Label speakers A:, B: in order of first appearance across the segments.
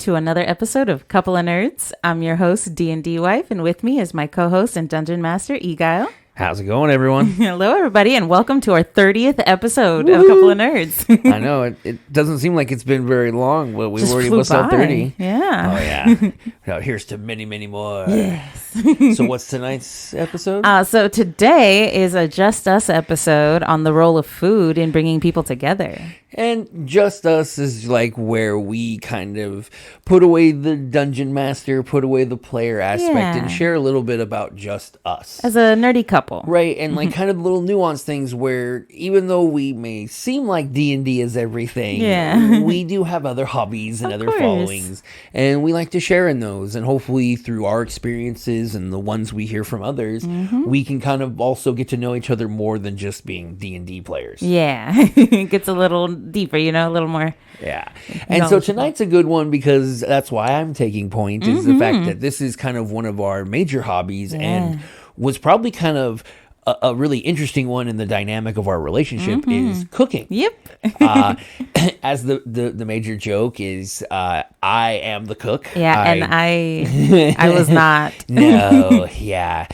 A: to another episode of Couple of Nerds. I'm your host, DnDWife, and with me is my co-host and dungeon master, Eguile.
B: How's it going, everyone?
A: Hello, everybody, and welcome to our 30th episode of Couple of Nerds.
B: I know, it doesn't seem like it's been very long, but we've already almost at 30.
A: Yeah.
B: Oh, yeah. Now, here's to many, many more.
A: Yes.
B: So what's tonight's episode?
A: So today is a Just Us episode on the role of food in bringing people together.
B: And Just Us is like where we kind of put away the dungeon master, put away the player aspect, and share a little bit about just us.
A: As a nerdy couple.
B: Right, and like kind of little nuanced things where even though we may seem like D&D is everything, we do have other hobbies and other followings, and we like to share in those. And hopefully through our experiences and the ones we hear from others, we can kind of also get to know each other more than just being D&D players.
A: Yeah, it gets a little deeper, a little more.
B: Yeah. And so tonight's a good one because that's why I'm taking point is the fact that this is kind of one of our major hobbies and was probably kind of a really interesting one in the dynamic of our relationship is cooking.
A: Yep.
B: As the major joke is I am the cook.
A: Yeah, and I was not.
B: No, yeah.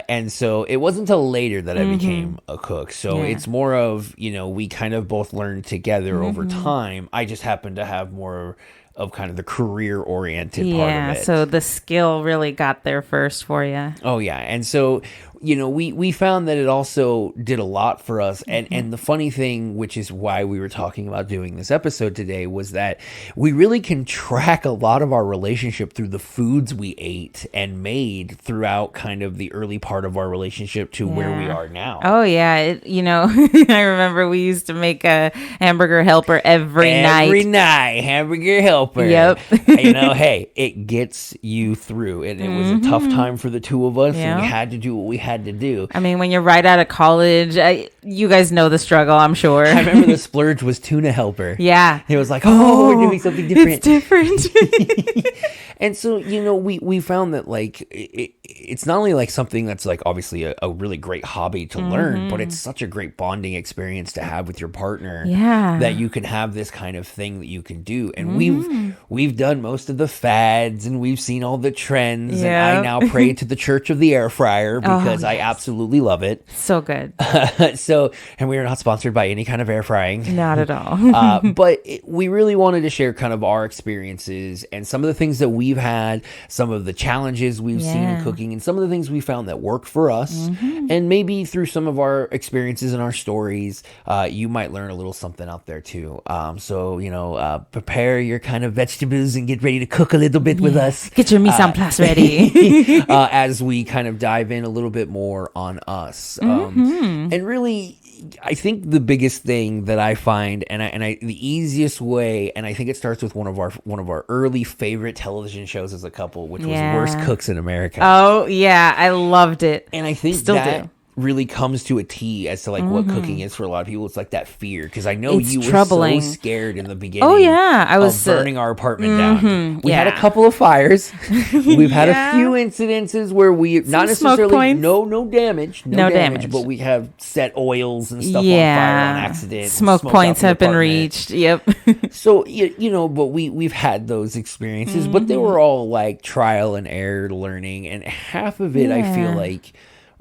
B: And so it wasn't until later that I became a cook. So it's more of, we kind of both learned together over time. I just happen to have more of kind of the career-oriented part of it.
A: Yeah, so the skill really got there first for you.
B: Oh, yeah. And so, we found that it also did a lot for us. And the funny thing, which is why we were talking about doing this episode today, was that we really can track a lot of our relationship through the foods we ate and made throughout kind of the early part of our relationship to where we are now.
A: Oh, yeah. I remember we used to make a Hamburger Helper every night.
B: Every night, Hamburger Helper.
A: Yep.
B: Hey, it gets you through. It was a tough time for the two of us, and we had to do what we had to do.
A: I mean, when you're right out of college, you guys know the struggle, I'm sure.
B: I remember the splurge was tuna helper.
A: Yeah.
B: It was like, we're doing something different.
A: It's different.
B: And so, we found that like it's not only like something that's like obviously a really great hobby to learn, but it's such a great bonding experience to have with your partner.
A: Yeah.
B: That you can have this kind of thing that you can do. And we've done most of the fads and we've seen all the trends. And I now pray to the church of the air fryer because I absolutely love it.
A: So good.
B: And we are not sponsored by any kind of air frying.
A: Not at all.
B: But we really wanted to share kind of our experiences and some of the things that we've had, some of the challenges we've seen in cooking, and some of the things we found that work for us. And maybe through some of our experiences and our stories, you might learn a little something out there too. Prepare your kind of vegetables and get ready to cook a little bit with us.
A: Get your mise en place ready.
B: As we kind of dive in a little bit more on us. And really, I think the biggest thing that I find, the easiest way, and I think it starts with one of our early favorite television shows as a couple, which was Worst Cooks in America.
A: Oh yeah, I loved it.
B: And I think that really comes to a T as to like what cooking is for a lot of people. It's like that fear, because I know you were so scared in the beginning.
A: Oh yeah, I was
B: burning our apartment down. We had a couple of fires. We've had a few incidences where we not necessarily no damage, but we have set oils and stuff on fire on accident.
A: Smoke points have been reached. Yep.
B: So but we've had those experiences, but they were all like trial and error learning, and half of it I feel like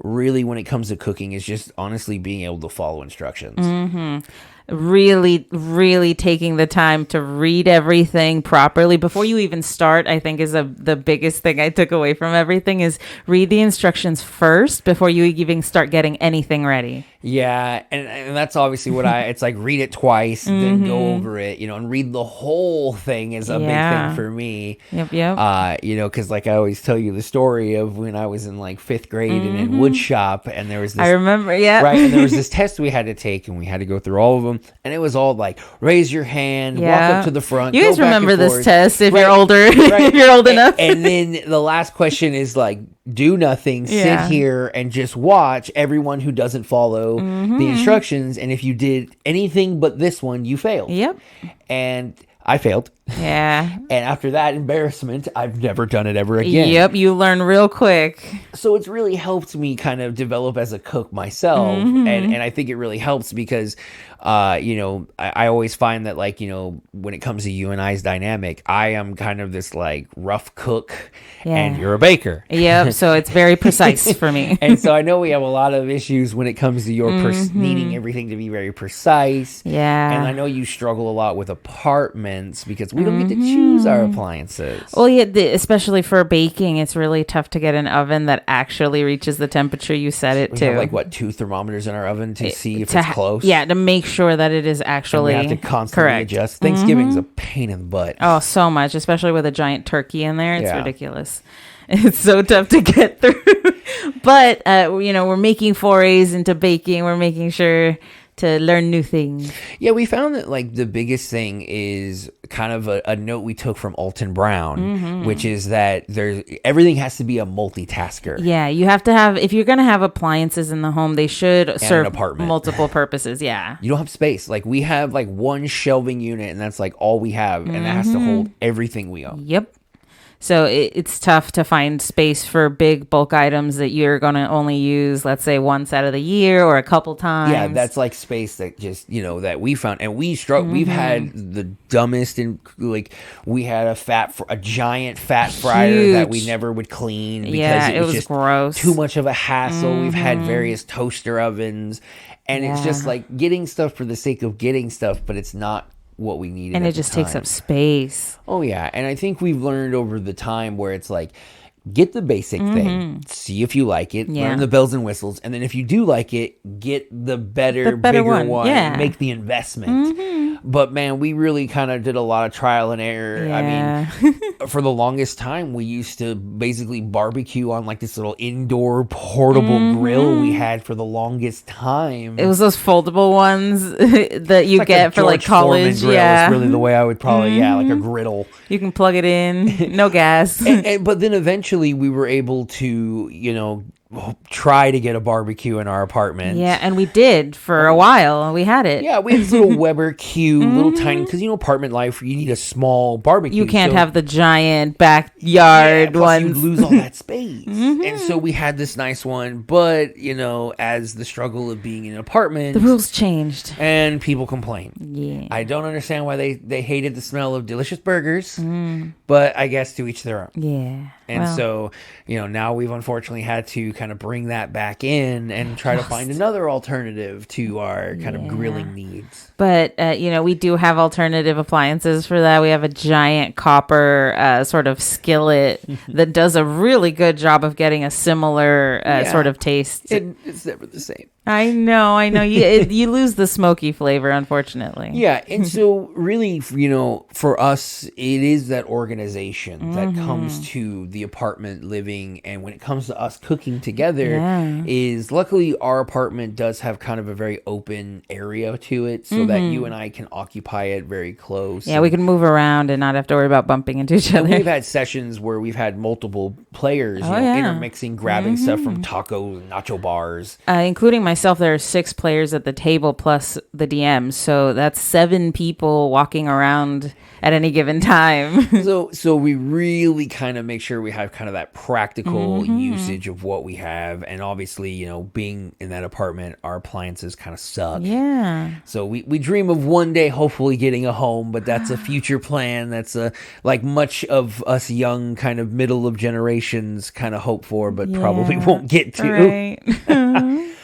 B: really when it comes to cooking is just honestly being able to follow instructions. Really,
A: really taking the time to read everything properly before you even start, I think is the biggest thing I took away from everything is read the instructions first before you even start getting anything ready.
B: Yeah, and that's obviously what it's like read it twice, then go over it, and read the whole thing is a big thing for me.
A: Yep.
B: Because like I always tell you the story of when I was in like 5th grade and in wood shop, and there was this,
A: I remember, right,
B: and there was this test we had to take, and we had to go through all of them, and it was all like raise your hand, walk up to the front.
A: You guys remember this test if you're older,
B: if
A: you're old enough.
B: And then the last question is like, do nothing, sit here and just watch everyone who doesn't follow the instructions. And if you did anything but this one, you failed.
A: Yep.
B: And I failed.
A: Yeah.
B: And after that embarrassment, I've never done it ever again.
A: Yep, you learn real quick.
B: So it's really helped me kind of develop as a cook myself. And I think it really helps because, I always find that, like, when it comes to you and I's dynamic, I am kind of this, like, rough cook and you're a baker.
A: Yep, so it's very precise for me.
B: And so I know we have a lot of issues when it comes to your needing everything to be very precise.
A: Yeah.
B: And I know you struggle a lot with apartments because we don't get to choose our appliances.
A: Well, yeah, especially for baking, it's really tough to get an oven that actually reaches the temperature you set it to.
B: We have, like, 2 thermometers in our oven to see if it's close?
A: Yeah, to make sure that it is actually
B: and we have to constantly adjust. Thanksgiving's a pain in the butt.
A: Oh, so much, especially with a giant turkey in there. It's ridiculous. It's so tough to get through. But, we're making forays into baking. We're making sure to learn new things.
B: Yeah, we found that, like, the biggest thing is kind of a note we took from Alton Brown, which is that everything has to be a multitasker.
A: Yeah, you have to have, if you're going to have appliances in the home, they should serve multiple purposes. Yeah.
B: You don't have space. Like, we have, like, one shelving unit, and that's, like, all we have, and that has to hold everything we own.
A: Yep. So it's tough to find space for big bulk items that you're going to only use, let's say, once out of the year or a couple times.
B: Yeah, that's like space that just, that we found. And we we've had the dumbest, and like we had a giant fat fryer that we never would clean because it was just
A: gross.
B: Too much of a hassle. We've had various toaster ovens, and it's just like getting stuff for the sake of getting stuff, but it's not what we needed.
A: And it just takes up space.
B: Oh yeah. And I think we've learned over the time where it's like, get the basic thing, see if you like it, learn the bells and whistles, and then if you do like it, get the better bigger one, make the investment. But man, we really kind of did a lot of trial and error. I mean, for the longest time, we used to basically barbecue on like this little indoor portable grill we had for the longest time.
A: It was those foldable ones that you get for like college.
B: Yeah, it's really the way I would probably, like a griddle.
A: You can plug it in, no gas.
B: But then eventually we were able to, try to get a barbecue in our apartment.
A: Yeah, and we did for a while. We had it.
B: Yeah, we had this little Weber Q, little tiny, because apartment life, you need a small barbecue.
A: You can't have the giant backyard ones.
B: You lose all that space. And so we had this nice one, but as the struggle of being in an apartment,
A: the rules changed
B: and people complain.
A: Yeah,
B: I don't understand why they hated the smell of delicious burgers, but I guess to each their own.
A: Yeah.
B: And so, now we've unfortunately had to kind of bring that back in and try to find another alternative to our kind of grilling needs.
A: But, we do have alternative appliances for that. We have a giant copper sort of skillet that does a really good job of getting a similar sort of taste.
B: It's never the same.
A: I know. You lose the smoky flavor, unfortunately.
B: Yeah. And so really, for us, it is that organization that comes to the apartment living. And when it comes to us cooking together is luckily our apartment does have kind of a very open area to it so that you and I can occupy it very close.
A: Yeah, we can move around and not have to worry about bumping into each other.
B: We've had sessions where we've had multiple players, intermixing, grabbing stuff from taco, nacho bars.
A: Including myself, there are 6 players at the table plus the DM. So that's 7 people walking around at any given time.
B: So we really kind of make sure we have kind of that practical usage of what we have. And obviously, being in that apartment, our appliances kind of suck.
A: Yeah.
B: So we dream of one day hopefully getting a home, but that's a future plan. That's like much of us young kind of middle of generations kind of hope for, but probably won't get to.
A: Right.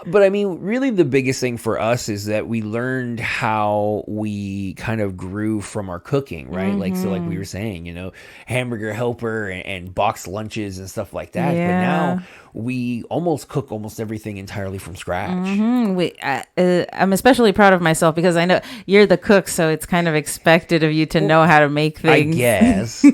B: But I mean, really the biggest thing for us is that we learned how we kind of grew from our cooking, right? Like, so like we were saying, Hamburger Helper and boxed lunches and stuff like that.
A: Yeah.
B: But now we almost cook almost everything entirely from scratch.
A: I'm especially proud of myself because I know you're the cook, so it's kind of expected of you to know how to make things.
B: I guess.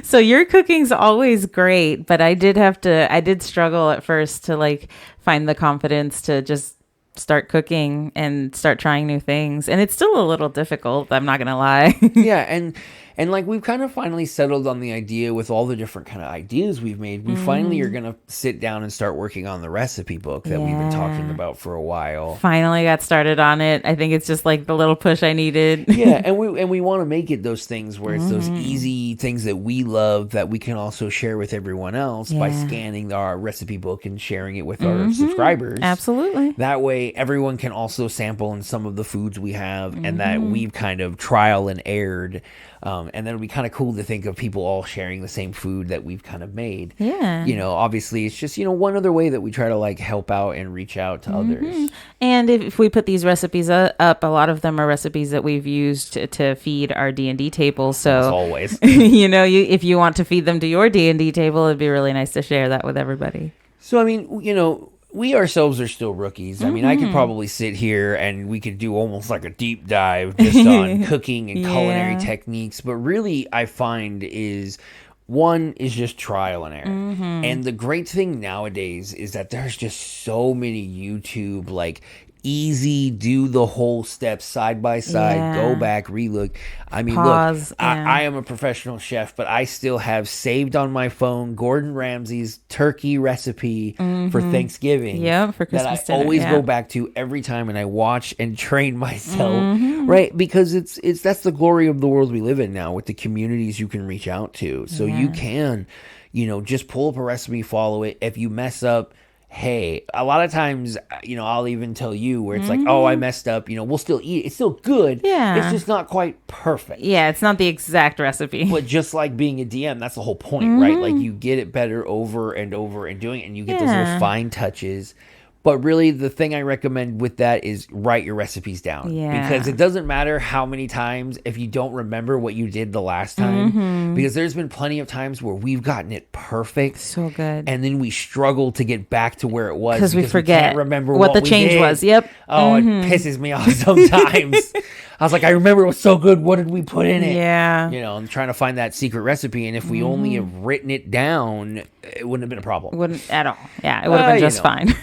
A: So your cooking's always great, but I did struggle at first to like find the confidence to just start cooking and start trying new things. And it's still a little difficult, I'm not going to lie.
B: Yeah. And And like we've kind of finally settled on the idea with all the different kind of ideas we've made. We finally are going to sit down and start working on the recipe book that we've been talking about for a while.
A: Finally got started on it. I think it's just like the little push I needed.
B: Yeah, and we want to make it those things where it's those easy things that we love that we can also share with everyone else by scanning our recipe book and sharing it with our subscribers.
A: Absolutely.
B: That way everyone can also sample in some of the foods we have and that we've kind of trial and erred. And then it'll be kind of cool to think of people all sharing the same food that we've kind of made.
A: Yeah.
B: You know, obviously it's just, you know, one other way that we try to like help out and reach out to others.
A: And if we put these recipes up, a lot of them are recipes that we've used to feed our D&D table. So
B: as always,
A: you know, if you want to feed them to your D&D table, it'd be really nice to share that with everybody.
B: So, I mean, you know, we ourselves are still rookies. I mean, I could probably sit here and we could do almost like a deep dive just on cooking and culinary techniques. But really, I find is one is just trial and error. And the great thing nowadays is that there's just so many YouTube, like, easy, do the whole steps side by side, go back, relook. I mean,
A: Pause,
B: look, I am a professional chef, but I still have saved on my phone Gordon Ramsay's turkey recipe for Thanksgiving.
A: Yeah, for Christmas
B: that I
A: dinner,
B: always go back to every time, and I watch and train myself, right? Because it's that's the glory of the world we live in now with the communities you can reach out to. So you can, you know, just pull up a recipe, follow it. If you mess up, hey, a lot of times, you know, I'll even tell you where it's like, oh, I messed up, you know, we'll still eat it. It's still good.
A: Yeah.
B: It's just not quite perfect.
A: Yeah, it's not the exact recipe.
B: But just like being a DM, that's the whole point, right? Like you get it better over and over and doing it, and you get those little fine touches. But really, the thing I recommend with that is write your recipes down.
A: Yeah.
B: Because it doesn't matter how many times if you don't remember what you did the last time. Because there's been plenty of times where we've gotten it perfect.
A: So good.
B: And then we struggle to get back to where it was.
A: Because we forget
B: can't remember
A: what the
B: we
A: change
B: did.
A: was. Yep.
B: Oh, it pisses me off sometimes. I was like, I remember it was so good. What did we put in it?
A: Yeah.
B: You know, I'm trying to find that secret recipe. And if we only have written it down, it wouldn't have been a problem.
A: Wouldn't at all. Yeah, it would have been just fine.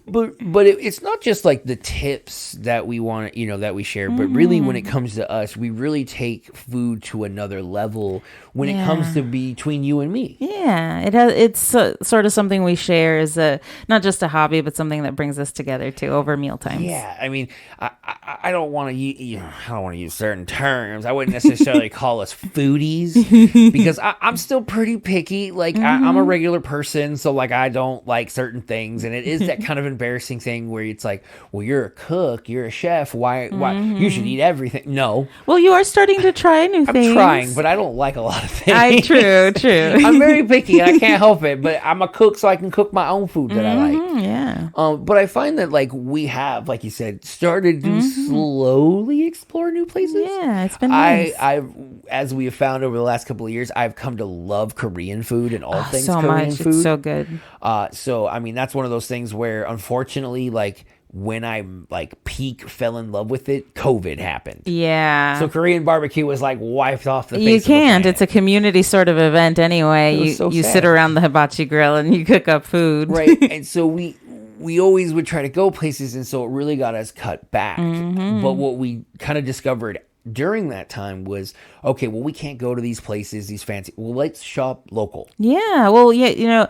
B: But it's not just like the tips that we want, you know, that we share, but really when it comes to us, we really take food to another level when it comes to between you and me.
A: Yeah, it's sort of something we share as not just a hobby, but something that brings us together too over mealtimes.
B: Yeah, I mean, I don't want to use certain terms. I wouldn't necessarily call us foodies because I'm still pretty picky. Like I'm a regular person, so like I don't like certain things, and it is that kind of embarrassing thing where it's like, well, you're a cook, you're a chef. Why you should eat everything? No.
A: Well, you are starting to try new things.
B: I'm trying, but I don't like a lot of things.
A: True.
B: I'm very picky. I can't help it, but I'm a cook, so I can cook my own food that I like.
A: Yeah.
B: But I find that like we have, like you said, started to slowly explore new places.
A: Yeah, it's been nice.
B: As we have found over the last couple of years, I've come to love Korean food and all things
A: so
B: Korean
A: much.
B: food.
A: It's so good.
B: So I mean, that's one of those things where unfortunately, like when I like fell in love with it, COVID happened.
A: Yeah.
B: So Korean barbecue was like wiped off the face
A: You
B: of the
A: can't.
B: planet.
A: It's a community sort of event anyway. You sit around the hibachi grill and you cook up food.
B: Right. And so we always would try to go places, and so it really got us cut back. But what we kind of discovered during that time was, okay, well, we can't go to these places, these fancy, well, let's shop local.
A: Yeah. Well, yeah, you know,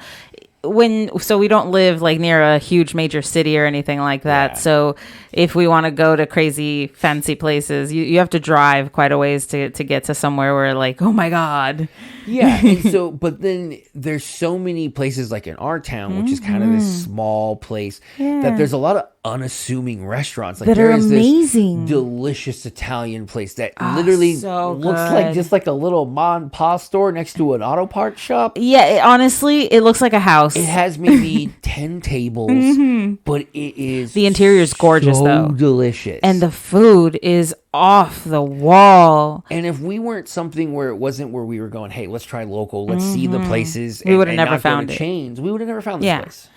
A: so we don't live like near a huge major city or anything like that.
B: Yeah.
A: So if we want to go to crazy fancy places, you have to drive quite a ways to get to somewhere where like, oh my God.
B: Yeah. And so, but then there's so many places like in our town, which is kind of this small place, that there's a lot of unassuming restaurants. Like
A: that
B: there
A: are
B: is
A: amazing.
B: this delicious Italian place that literally
A: so
B: looks
A: good.
B: like just like a little mom and pop store next to an auto parts shop.
A: Yeah, honestly, it looks like a house.
B: It has maybe 10 tables, but it is
A: The interior is gorgeous,
B: so
A: though.
B: delicious.
A: And the food is off the wall.
B: And if we weren't something where it wasn't where we were going, hey, let's try local, let's see the places.
A: We would have never
B: not go to
A: found it.
B: chains. We would have never found this place.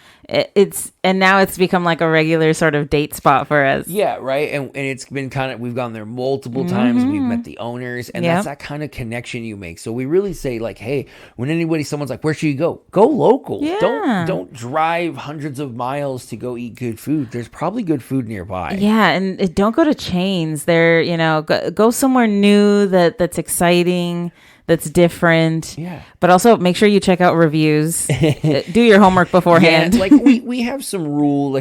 A: And now it's become like a regular sort of date spot for us.
B: Yeah, right. And it's been kind of, we've gone there multiple times. We've met the owners, and that's that kind of connection you make. So we really say like, hey, when someone's like, where should you go? Go local.
A: Yeah.
B: Don't drive hundreds of miles to go eat good food. There's probably good food nearby.
A: Yeah, and don't go to chains. They're you know, go somewhere new that's exciting, that's different.
B: Yeah.
A: But also make sure you check out reviews. Do your homework beforehand.
B: Yeah, like we have some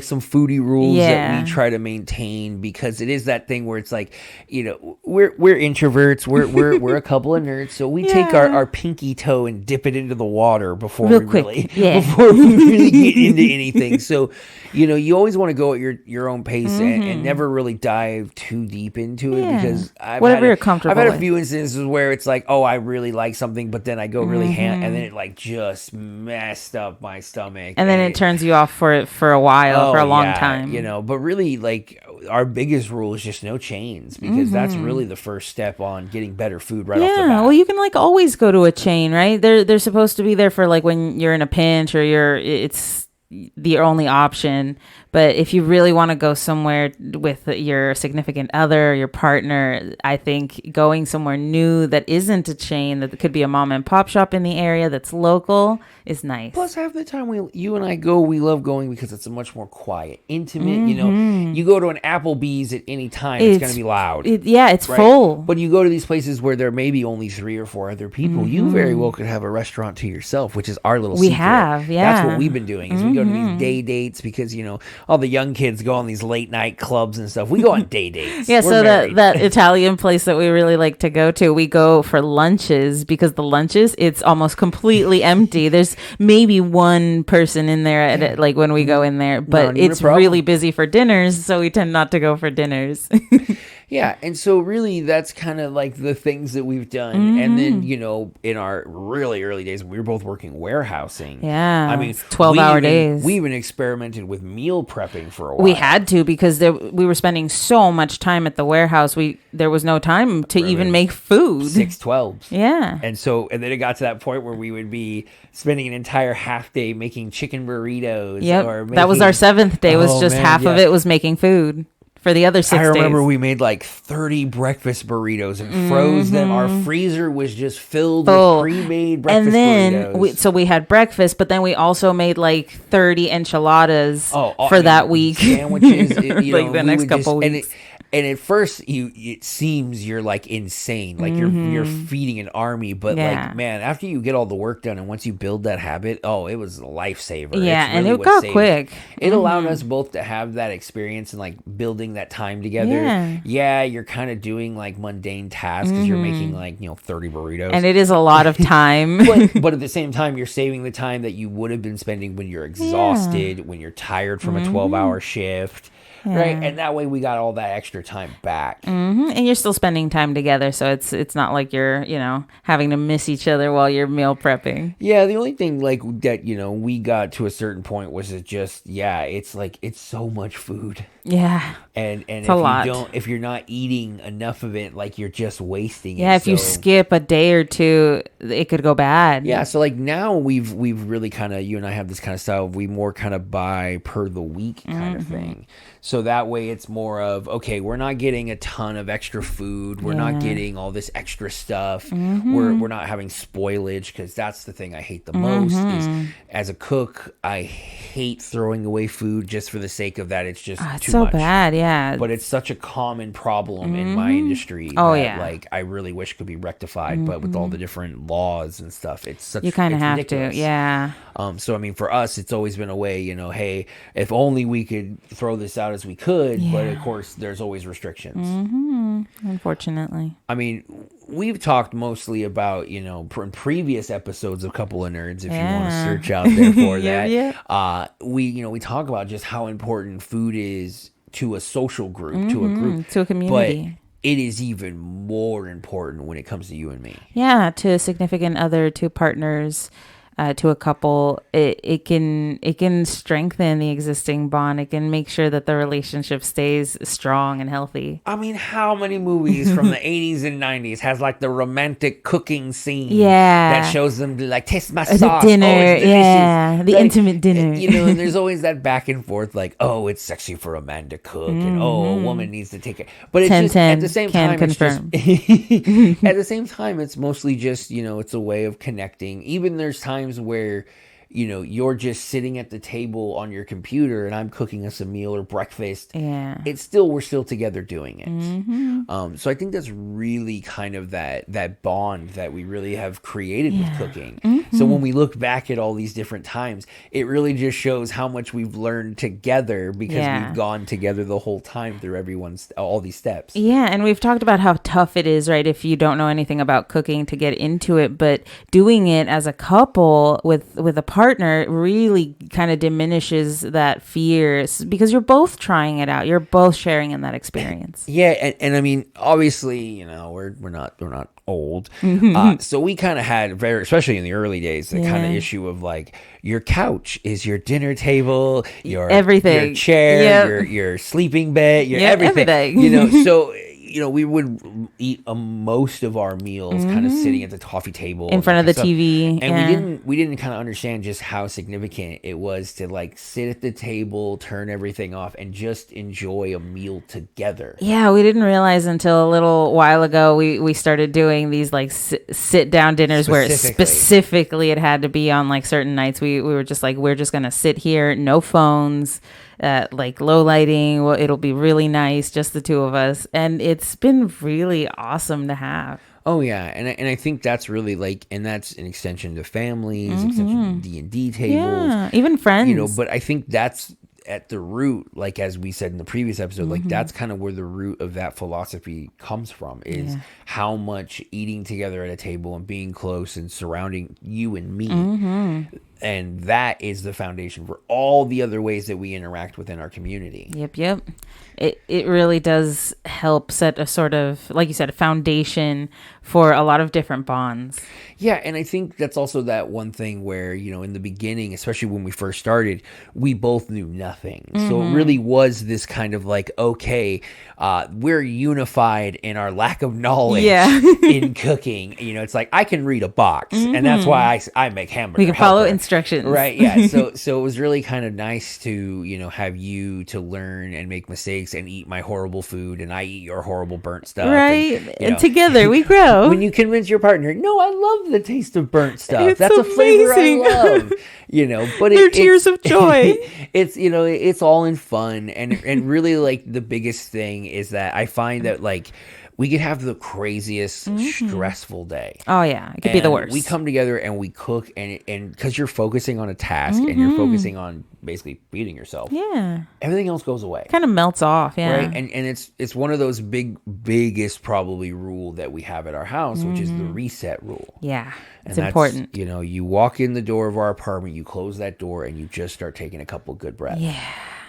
B: some foodie rules
A: Yeah.
B: that we try to maintain, because it is that thing where it's like, you know, we're introverts, we're a couple of nerds, so we take our pinky toe and dip it into the water before we really get into anything. So, you know, you always want to go at your own pace and never really dive too deep into it, because
A: whatever you're comfortable
B: I've had a
A: with.
B: few instances where it's like, oh, I really like something, but then I go really and then it like just messed up my stomach,
A: and then it turns you off for a while, for a long time.
B: You know, but really, like, our biggest rule is just no chains, because that's really the first step on getting better food right off the bat.
A: Well, you can like always go to a chain, right? They're supposed to be there for like when you're in a pinch or it's the only option. But if you really want to go somewhere with your significant other, your partner, I think going somewhere new that isn't a chain, that could be a mom and pop shop in the area that's local, is nice.
B: Plus, half the time you and I go, we love going because it's a much more quiet, intimate. You know, you go to an Applebee's at any time, it's going to be loud.
A: It's
B: right?
A: full.
B: But you go to these places where there may be only 3 or 4 other people. You very well could have a restaurant to yourself, which is our little secret. That's what we've been doing, is we go to these day dates, because, you know, all the young kids go on these late night clubs and stuff. We go on day dates.
A: So that Italian place that we really like to go to, we go for lunches, because the lunches, it's almost completely empty. There's maybe one person in there at like when we go in there, but it's really busy for dinners, so we tend not to go for dinners.
B: Yeah, and so really that's kind of like the things that we've done. And then, you know, in our really early days, we were both working warehousing.
A: Yeah,
B: I mean,
A: 12-hour days.
B: We even experimented with meal prepping for a while.
A: We had to, because we were spending so much time at the warehouse. There was no time to even make food.
B: 6-12s.
A: Yeah.
B: And then it got to that point where we would be spending an entire half day making chicken burritos.
A: Yep. That was our 7th day. Was just half of it was making food. For the other 6 days.
B: I remember we made like 30 breakfast burritos and froze them. Our freezer was just filled with pre-made breakfast burritos.
A: So we had breakfast, but then we also made like 30 enchiladas for that week.
B: Sandwiches.
A: Like the next couple weeks.
B: And at first, it seems you're like insane, like you're feeding an army. But like, man, after you get all the work done and once you build that habit, it was a lifesaver.
A: Yeah, and it got quick.
B: It allowed us both to have that experience and like building that time together. Yeah, you're kind of doing like mundane tasks because you're making like 30 burritos,
A: and it is a lot of time.
B: but at the same time, you're saving the time that you would have been spending when you're exhausted, when you're tired from a 12-hour shift. Yeah. Right, and that way we got all that extra time back,
A: and you're still spending time together, so it's not like you're having to miss each other while you're meal prepping.
B: Yeah, the only thing like that we got to a certain point was it just it's like it's so much food.
A: Yeah,
B: and if you're not eating enough of it, like you're just wasting it.
A: Yeah, if you skip a day or two, it could go bad.
B: Yeah, so like now we've really kind of, you and I have this kind of style. We more kind of buy per the week kind of thing. So that way it's more of, okay, we're not getting a ton of extra food. We're not getting all this extra stuff. We're not having spoilage, because that's the thing I hate the most is, as a cook, I hate throwing away food just for the sake of that. It's just too
A: so
B: much.
A: Bad, yeah.
B: But it's such a common problem in my industry like I really wish could be rectified, but with all the different laws and stuff, it's such
A: you kind of have
B: ridiculous.
A: to, yeah.
B: So I mean, for us, it's always been a way, hey, if only we could throw this out as we could, but of course, there's always restrictions.
A: Unfortunately.
B: I mean, we've talked mostly about, in previous episodes of Couple of Nerds, if you want to search out there for that. We talk about just how important food is to a social group, to a group,
A: to a community.
B: But it is even more important when it comes to you and me.
A: Yeah, to a significant other, to partners, to a couple. It can strengthen the existing bond. It can make sure that the relationship stays strong and healthy.
B: I mean, how many movies from the 80s and 90s has like the romantic cooking scene that shows them to like taste my sauce,
A: the dinner, the intimate dinner.
B: And there's always that back and forth, like, oh, it's sexy for a man to cook, and a woman needs to take it. But it's just at the same time,
A: confirm.
B: At the same time, it's mostly just it's a way of connecting. Even there's times where you're just sitting at the table on your computer and I'm cooking us a meal or breakfast.
A: Yeah.
B: We're still together doing it. So I think that's really kind of that bond that we really have created with cooking. So when we look back at all these different times, it really just shows how much we've learned together because we've gone together the whole time through all these steps.
A: Yeah, and we've talked about how tough it is, right, if you don't know anything about cooking to get into it, but doing it as a couple with a partner really kind of diminishes that fear because you're both trying it out. You're both sharing in that experience.
B: Yeah, and I mean, obviously, we're not old, so we kind of had especially in the early days, the kind of issue of like your couch is your dinner table, your
A: everything,
B: your chair, your sleeping bed, your everything. So. We would eat most of our meals kind of sitting at the coffee table
A: in front of the TV,
B: and we didn't kind of understand just how significant it was to like sit at the table, turn everything off, and just enjoy a meal together.
A: Yeah, we didn't realize until a little while ago we started doing these like sit down dinners where specifically it had to be on like certain nights. We were just like, we're just gonna sit here, no phones. Like low lighting, it'll be really nice, just the two of us, and it's been really awesome to have.
B: Oh yeah, and I think that's really like, and that's an extension to families, extension to D&D tables,
A: even friends.
B: But I think that's at the root, like as we said in the previous episode, like that's kind of where the root of that philosophy comes from, is how much eating together at a table and being close and surrounding you and me. And that is the foundation for all the other ways that we interact within our community.
A: Yep. It really does help set a sort of, like you said, a foundation for a lot of different bonds.
B: Yeah, and I think that's also that one thing where, in the beginning, especially when we first started, we both knew nothing. So it really was this kind of like, okay, we're unified in our lack of knowledge in cooking. It's like, I can read a box, and that's why I make Hamburger
A: We can
B: Helper.
A: follow instructions.
B: Right, yeah. So it was really kind of nice to, have you to learn and make mistakes and eat my horrible food, and I eat your horrible burnt stuff.
A: Right, and together we grow.
B: When you convince your partner, no, I love the taste of burnt stuff. That's
A: amazing.
B: A flavor I love. But
A: they're tears of joy.
B: It's all in fun, and really like the biggest thing is that I find that like we could have the craziest stressful day.
A: Oh yeah, it could be the worst.
B: We come together and we cook, and because you're focusing on a task and you're focusing on basically feeding yourself.
A: Yeah,
B: everything else goes away.
A: Kind of melts off. Yeah,
B: right. And it's one of those biggest probably rule that we have at our house, which is the reset rule.
A: Yeah, it's
B: and
A: important.
B: You walk in the door of our apartment, you close that door, and you just start taking a couple good breaths.
A: Yeah.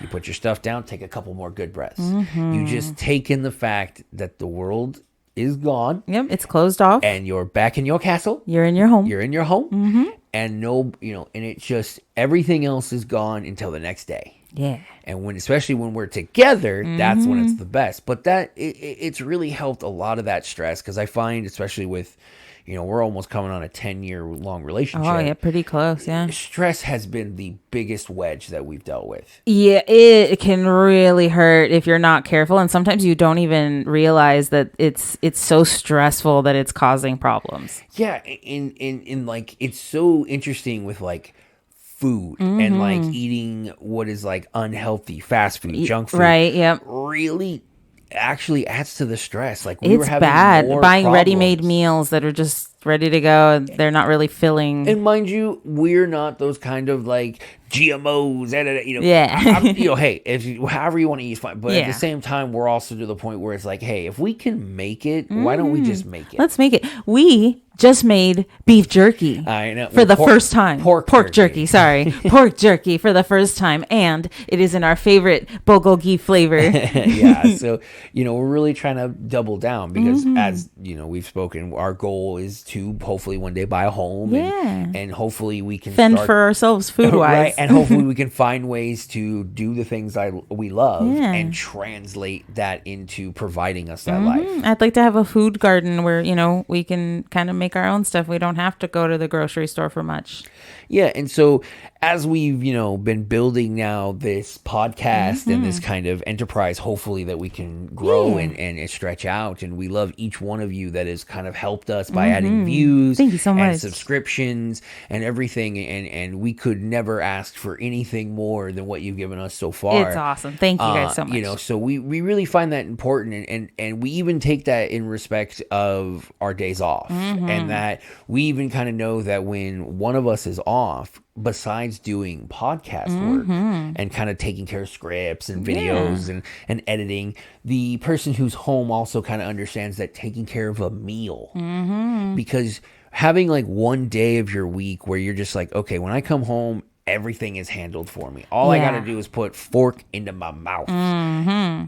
B: You put your stuff down, take a couple more good breaths. You just take in the fact that the world is gone.
A: Yep, it's closed off.
B: And you're back in your castle.
A: You're in your home.
B: You're in your home. And and it's just, everything else is gone until the next day.
A: Yeah.
B: And especially when we're together, that's when it's the best. But it's really helped a lot of that stress, because I find, especially with, we're almost coming on a 10-year long relationship.
A: Oh, yeah, pretty close, yeah.
B: Stress has been the biggest wedge that we've dealt with.
A: Yeah, it can really hurt if you're not careful, and sometimes you don't even realize that it's so stressful that it's causing problems.
B: Yeah, in like, it's so interesting with like food and like eating what is like unhealthy fast food, junk food.
A: Right, yep.
B: Really actually adds to the stress. Like
A: it's bad buying ready-made meals that are just ready to go, and they're not really filling.
B: And mind you, we're not those kind of like GMOs, hey, however you want to eat is fine. But at the same time, we're also to the point where it's like, hey, if we can make it, why don't we just make it?
A: Let's make it. We just made beef jerky.
B: I know.
A: For the first time. Pork jerky, sorry. Pork jerky for the first time. And it is in our favorite bulgogi flavor.
B: Yeah. So, we're really trying to double down, because as, we've spoken, our goal is to hopefully one day buy a home. And hopefully we can
A: fend for ourselves food-wise.
B: Right. And hopefully we can find ways to do the things we love and translate that into providing us that life.
A: I'd like to have a food garden where, we can kind of make our own stuff. We don't have to go to the grocery store for much.
B: Yeah. And so as we've, been building now this podcast and this kind of enterprise, hopefully that we can grow and stretch out. And we love each one of you that has kind of helped us by adding views.
A: Thank you so much.
B: And subscriptions and everything. And we could never ask for anything more than what you've given us so far.
A: It's awesome. Thank you guys so much.
B: So we really find that important. And we even take that in respect of our days off. And that we even kind of know that when one of us is off, besides doing podcast work and kind of taking care of scripts and videos and editing, the person who's home also kind of understands that taking care of a meal. Because having like one day of your week where you're just like, okay, when I come home, everything is handled for me. All I got to do is put fork into my mouth.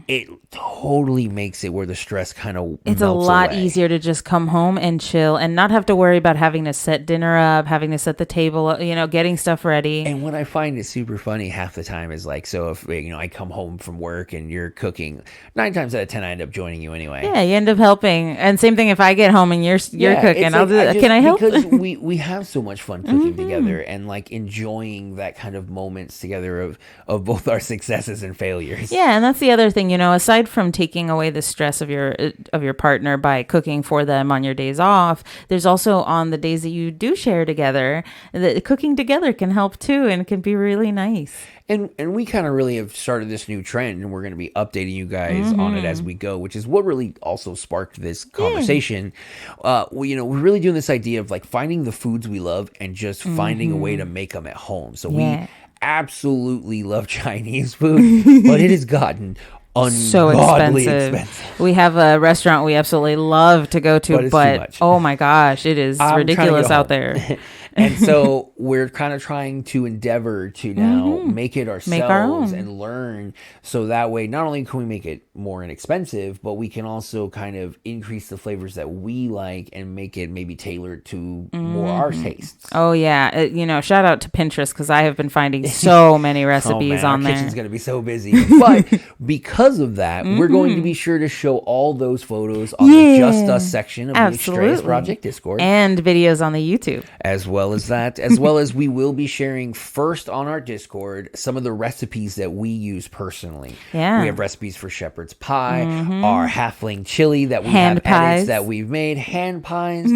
B: It totally makes it where the stress kind of
A: It's a lot easier to just come home and chill and not have to worry about having to set dinner up, having to set the table, getting stuff ready.
B: And what I find is super funny half the time is like, so if, I come home from work and you're cooking, 9 times out of 10, I end up joining you anyway.
A: Yeah, you end up helping. And same thing if I get home and you're cooking, I'll do that. Can I help?
B: Because we have so much fun cooking together and like enjoying that kind of moments together of both our successes and failures.
A: Yeah, and that's the other thing, aside from taking away the stress of your partner by cooking for them on your days off, there's also on the days that you do share together, that cooking together can help too and can be really nice.
B: And we kind of really have started this new trend, and we're going to be updating you guys on it as we go, which is what really also sparked this conversation. We're really doing this idea of like finding the foods we love and just finding a way to make them at home. So we absolutely love Chinese food, but it has gotten
A: so expensive. We have a restaurant we absolutely love to go to, but oh my gosh, it is ridiculous out there.
B: And so we're kind of trying to endeavor to now make it ourselves and learn. So that way, not only can we make it more inexpensive, but we can also kind of increase the flavors that we like and make it maybe tailored to more our tastes.
A: Oh yeah. Shout out to Pinterest, because I have been finding so many recipes on there.
B: Our kitchen's going to be so busy. But because of that, we're going to be sure to show all those photos on the Just Us section of the Extrays Project Discord.
A: And videos on the YouTube.
B: As well as we will be sharing first on our Discord some of the recipes that we use personally.
A: Yeah.
B: We have recipes for shepherd's pie, our halfling chili that we
A: hand
B: have
A: pies.
B: Edits that we've made, hand pies,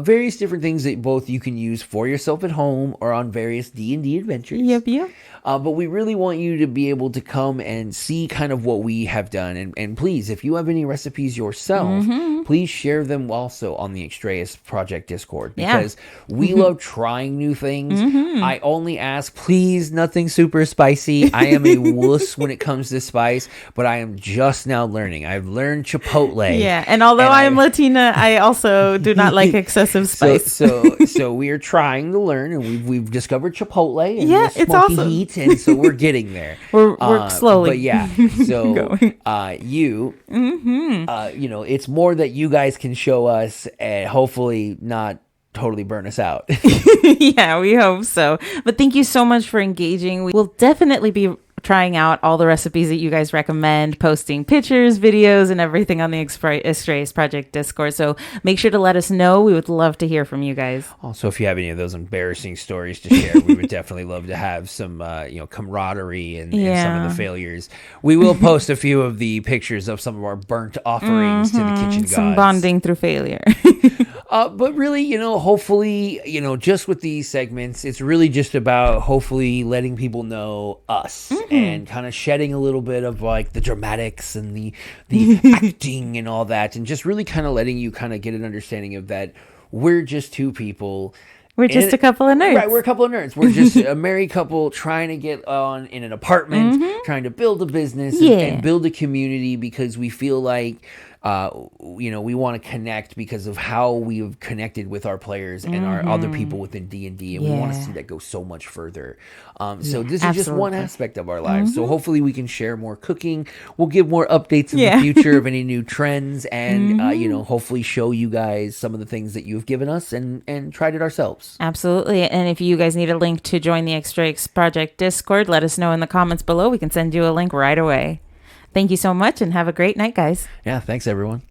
B: various different things that both you can use for yourself at home or on various D&D adventures.
A: Yep.
B: But we really want you to be able to come and see kind of what we have done. And please, if you have any recipes yourself, please share them also on the Extrays Project Discord, because we love trying new things. I only ask, please, nothing super spicy. I am a wuss when it comes to spice, but I am just now learning. I've learned Chipotle.
A: Yeah, and although I am Latina, I also do not like excessive spice.
B: So we are trying to learn, and we've discovered Chipotle and the
A: it's
B: smoky
A: awesome.
B: heat, and so we're getting there.
A: we're slowly.
B: But yeah, so it's more that you guys can show us and hopefully not totally burn us out.
A: Yeah, we hope so. But thank you so much for engaging. We will definitely be trying out all the recipes that you guys recommend, posting pictures, videos, and everything on the Extrays Project Discord. So make sure to let us know. We would love to hear from you guys.
B: Also, if you have any of those embarrassing stories to share, we would definitely love to have some camaraderie and some of the failures. We will post a few of the pictures of some of our burnt offerings to the kitchen gods.
A: Some bonding through failure.
B: But really, hopefully, just with these segments, it's really just about hopefully letting people know us and kind of shedding a little bit of like the dramatics and the acting and all that, and just really kind of letting you kind of get an understanding of that we're just two people.
A: We're just a couple of nerds.
B: Right, we're a couple of nerds. We're just a married couple trying to get on in an apartment, trying to build a business and build a community, because we feel like we want to connect because of how we've connected with our players and our other people within D&D, and we want to see that go so much further. So this is just one aspect of our lives. So hopefully we can share more cooking. We'll give more updates in the future of any new trends, and hopefully show you guys some of the things that you've given us and tried it ourselves.
A: Absolutely. And if you guys need a link to join the Extrays Project Discord, let us know in the comments below. We can send you a link right away. Thank you so much, and have a great night, guys.
B: Yeah, thanks, everyone.